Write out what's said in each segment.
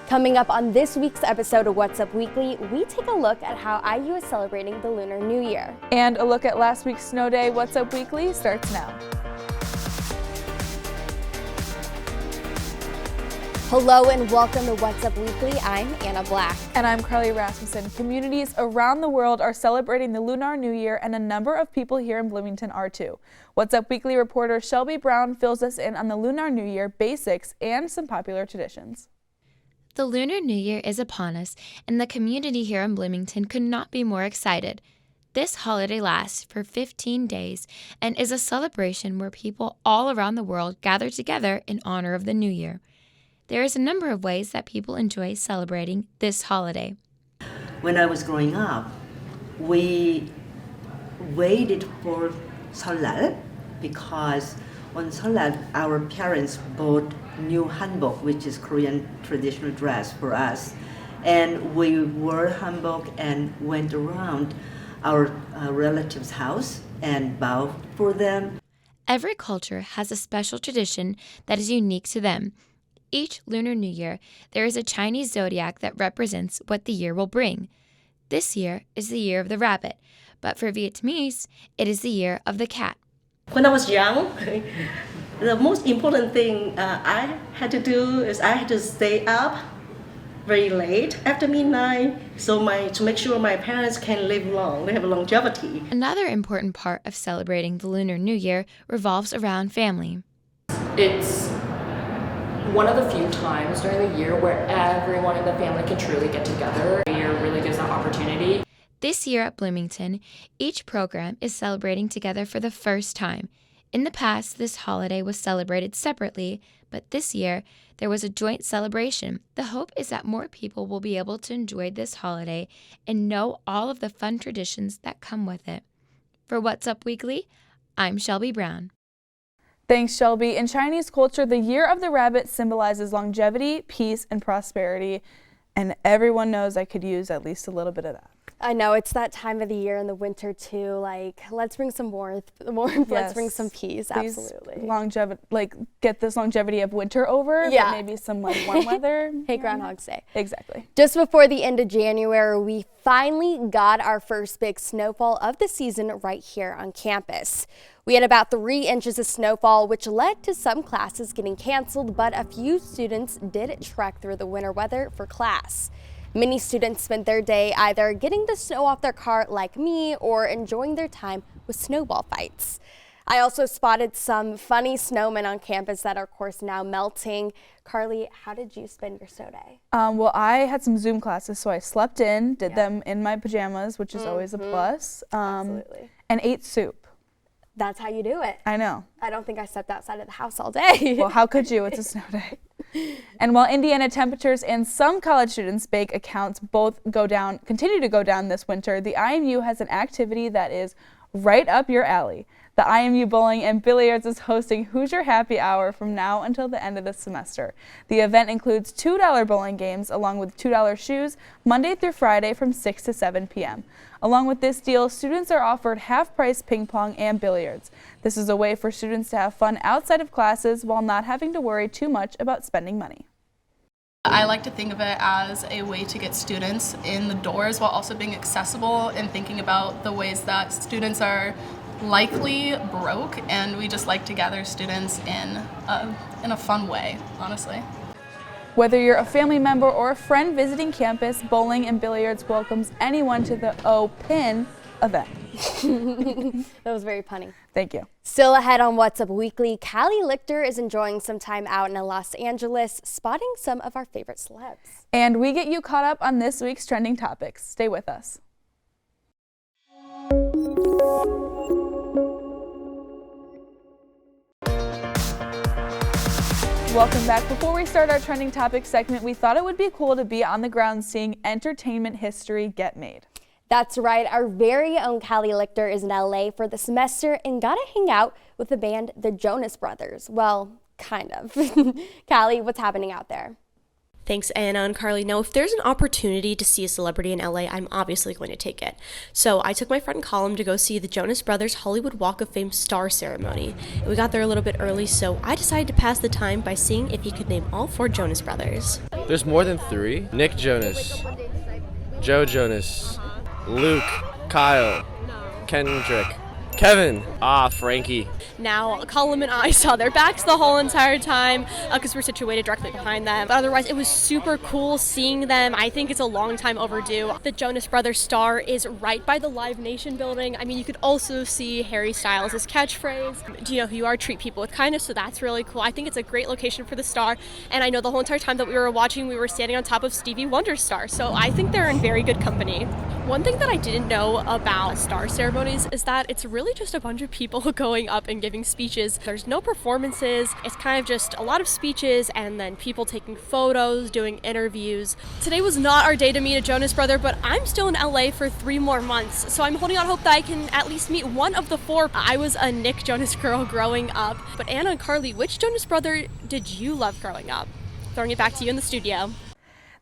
Coming up on this week's episode of What's Up Weekly, we take a look at how IU is celebrating the Lunar New Year. And a look at last week's snow day. What's Up Weekly starts now. Hello and welcome to What's Up Weekly. I'm Anna Black. And I'm Carly Rasmussen. Communities around the world are celebrating the Lunar New Year, and a number of people here in Bloomington are too. What's Up Weekly reporter Shelby Brown fills us in on the Lunar New Year basics and some popular traditions. The Lunar New Year is upon us, and the community here in Bloomington could not be more excited. This holiday lasts for 15 days and is a celebration where people all around the world gather together in honor of the New Year. There is a number of ways that people enjoy celebrating this holiday. When I was growing up, we waited for Seollal because on Seollal, our parents bought new hanbok, which is Korean traditional dress for us. And we wore hanbok and went around our relatives' house and bowed for them. Every culture has a special tradition that is unique to them. Each Lunar New Year, there is a Chinese zodiac that represents what the year will bring. This year is the year of the rabbit, but for Vietnamese, it is the year of the cat. When I was young, the most important thing I had to do is I had to stay up very late after midnight to make sure my parents can live long, they have longevity. Another important part of celebrating the Lunar New Year revolves around family. It's one of the few times during the year where everyone in the family can truly get together. The year really gives that opportunity. This year at Bloomington, each program is celebrating together for the first time. In the past, this holiday was celebrated separately, but this year, there was a joint celebration. The hope is that more people will be able to enjoy this holiday and know all of the fun traditions that come with it. For What's Up Weekly, I'm Shelby Brown. Thanks, Shelby. In Chinese culture, the year of the rabbit symbolizes longevity, peace, and prosperity, and everyone knows I could use at least a little bit of that. I know, it's that time of the year in the winter too, like, let's bring some warmth, Yes. Let's bring some peace, Please absolutely. Longevity, get this longevity of winter over, Yeah. but maybe some warm weather. Hey, Groundhog's Day. Exactly. Just before the end of January, we finally got our first big snowfall of the season right here on campus. We had about 3 inches of snowfall, which led to some classes getting canceled, but a few students did trek through the winter weather for class. Many students spent their day either getting the snow off their car like me or enjoying their time with snowball fights. I also spotted some funny snowmen on campus that are, of course, now melting. Carly, how did you spend your snow day? Well, I had some Zoom classes, so I slept in, did them in my pajamas, which is always a plus, Absolutely. and ate soup. That's how you do it. I know. I don't think I stepped outside of the house all day. Well, how could you? It's a snow day. And while Indiana temperatures and some college students' bake accounts both continue to go down this winter, the IMU has an activity that is right up your alley. The IMU Bowling and Billiards is hosting Hoosier Happy Hour from now until the end of the semester. The event includes $2 bowling games along with $2 shoes Monday through Friday from 6 to 7 p.m. Along with this deal, students are offered half-price ping pong and billiards. This is a way for students to have fun outside of classes while not having to worry too much about spending money. I like to think of it as a way to get students in the doors while also being accessible and thinking about the ways that students are likely broke, and we just like to gather students in a fun way, honestly. Whether you're a family member or a friend visiting campus, Bowling and Billiards welcomes anyone to the Open event. That was very punny. Thank you. Still ahead on What's Up Weekly, Cali Lichter is enjoying some time out in Los Angeles, spotting some of our favorite celebs. And we get you caught up on this week's trending topics. Stay with us. Welcome back. Before we start our trending topics segment, we thought it would be cool to be on the ground seeing entertainment history get made. That's right, our very own Cali Lichter is in LA for the semester and got to hang out with the band the Jonas Brothers. Well, kind of. Cali, what's happening out there? Thanks, Anna and Carly. Now, if there's an opportunity to see a celebrity in LA, I'm obviously going to take it. So I took my friend Colin to go see the Jonas Brothers Hollywood Walk of Fame star ceremony. And we got there a little bit early, so I decided to pass the time by seeing if he could name all 4 Jonas Brothers. There's more than 3. Nick Jonas, Joe Jonas, Luke, Kyle, Kendrick, Kevin, Frankie. Now, Colin and I saw their backs the whole entire time because we're situated directly behind them. But otherwise, it was super cool seeing them. I think it's a long time overdue. The Jonas Brothers star is right by the Live Nation building. I mean, you could also see Harry Styles' catchphrase, "Do you know who you are? Treat people with kindness." So that's really cool. I think it's a great location for the star. And I know the whole entire time that we were watching, we were standing on top of Stevie Wonder's star. So I think they're in very good company. One thing that I didn't know about star ceremonies is that it's really just a bunch of people going up and giving speeches. There's no performances. It's kind of just a lot of speeches and then people taking photos, doing interviews. Today was not our day to meet a Jonas brother, but I'm still in LA for 3 more months. So I'm holding out hope that I can at least meet one of the 4. I was a Nick Jonas girl growing up. But Anna and Carly, which Jonas brother did you love growing up? Throwing it back to you in the studio.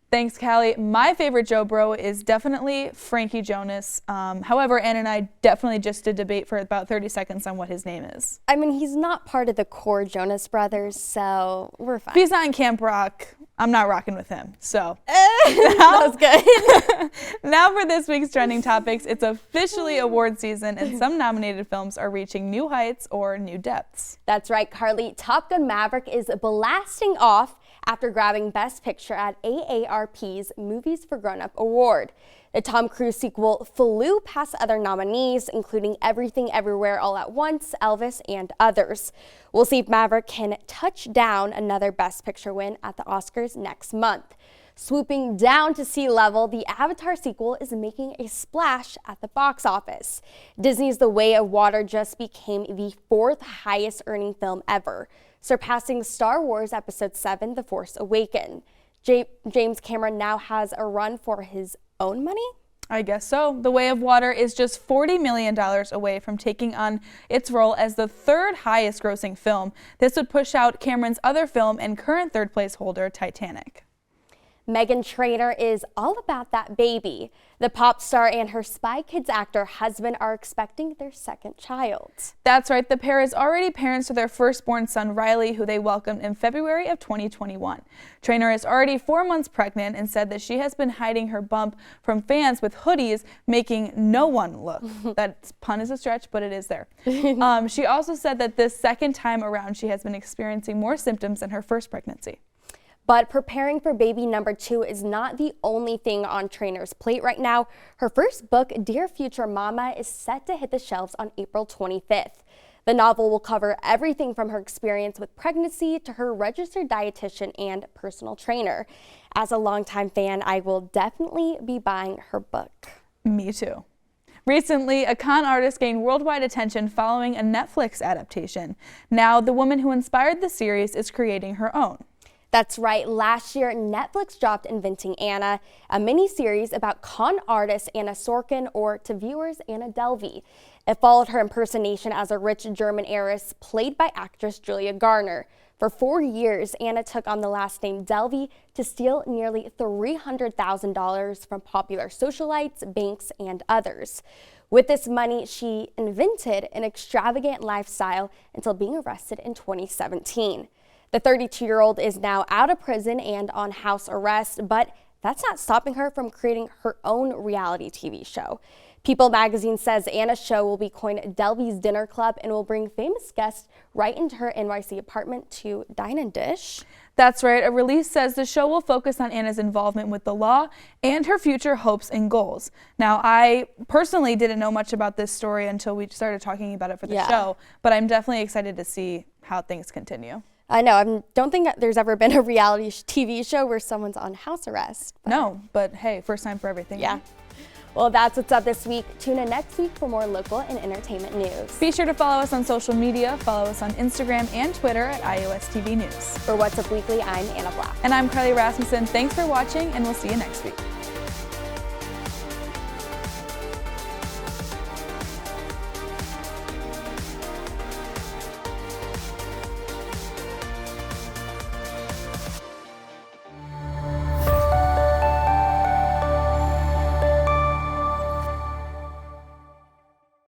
Thanks, Callie. My favorite Joe Bro is definitely Frankie Jonas. However, Ann and I definitely just did debate for about 30 seconds on what his name is. I mean, he's not part of the core Jonas Brothers, so we're fine. If he's not in Camp Rock, I'm not rocking with him. So that was good. Now for this week's trending topics. It's officially award season, and some nominated films are reaching new heights or new depths. That's right, Carly. Top Gun Maverick is blasting off after grabbing Best Picture at AARP's Movies for Grown-Up Award. The Tom Cruise sequel flew past other nominees, including Everything Everywhere All at Once, Elvis, and others. We'll see if Maverick can touch down another Best Picture win at the Oscars next month. Swooping down to sea level, the Avatar sequel is making a splash at the box office. Disney's The Way of Water just became the 4th highest earning film ever, surpassing Star Wars Episode 7, The Force Awakens. James Cameron now has a run for his own money? I guess so. The Way of Water is just $40 million away from taking on its role as the 3rd highest grossing film. This would push out Cameron's other film and current 3rd place holder, Titanic. Meghan Trainor is all about that baby. The pop star and her Spy Kids actor husband are expecting their 2nd child. That's right. The pair is already parents to their firstborn son, Riley, who they welcomed in February of 2021. Trainor is already 4 months pregnant and said that she has been hiding her bump from fans with hoodies, making no one look. That pun is a stretch, but it is there. She also said that this 2nd time around, she has been experiencing more symptoms than her first pregnancy. But preparing for baby number 2 is not the only thing on Trainor's plate right now. Her first book, Dear Future Mama, is set to hit the shelves on April 25th. The novel will cover everything from her experience with pregnancy to her registered dietitian and personal trainer. As a longtime fan, I will definitely be buying her book. Me too. Recently, a con artist gained worldwide attention following a Netflix adaptation. Now, the woman who inspired the series is creating her own. That's right. Last year, Netflix dropped Inventing Anna, a mini-series about con artist Anna Sorkin, or to viewers, Anna Delvey. It followed her impersonation as a rich German heiress played by actress Julia Garner. For 4 years, Anna took on the last name Delvey to steal nearly $300,000 from popular socialites, banks, and others. With this money, she invented an extravagant lifestyle until being arrested in 2017. The 32-year-old is now out of prison and on house arrest, but that's not stopping her from creating her own reality TV show. People magazine says Anna's show will be coined Delvey's Dinner Club and will bring famous guests right into her NYC apartment to dine and dish. That's right. A release says the show will focus on Anna's involvement with the law and her future hopes and goals. Now, I personally didn't know much about this story until we started talking about it for the show, but I'm definitely excited to see how things continue. I know. I don't think there's ever been a reality TV show where someone's on house arrest. No, but hey, first time for everything. Yeah. Well, that's what's up this week. Tune in next week for more local and entertainment news. Be sure to follow us on social media. Follow us on Instagram and Twitter at iOS TV News. For What's Up Weekly, I'm Anna Black. And I'm Carly Rasmussen. Thanks for watching, and we'll see you next week.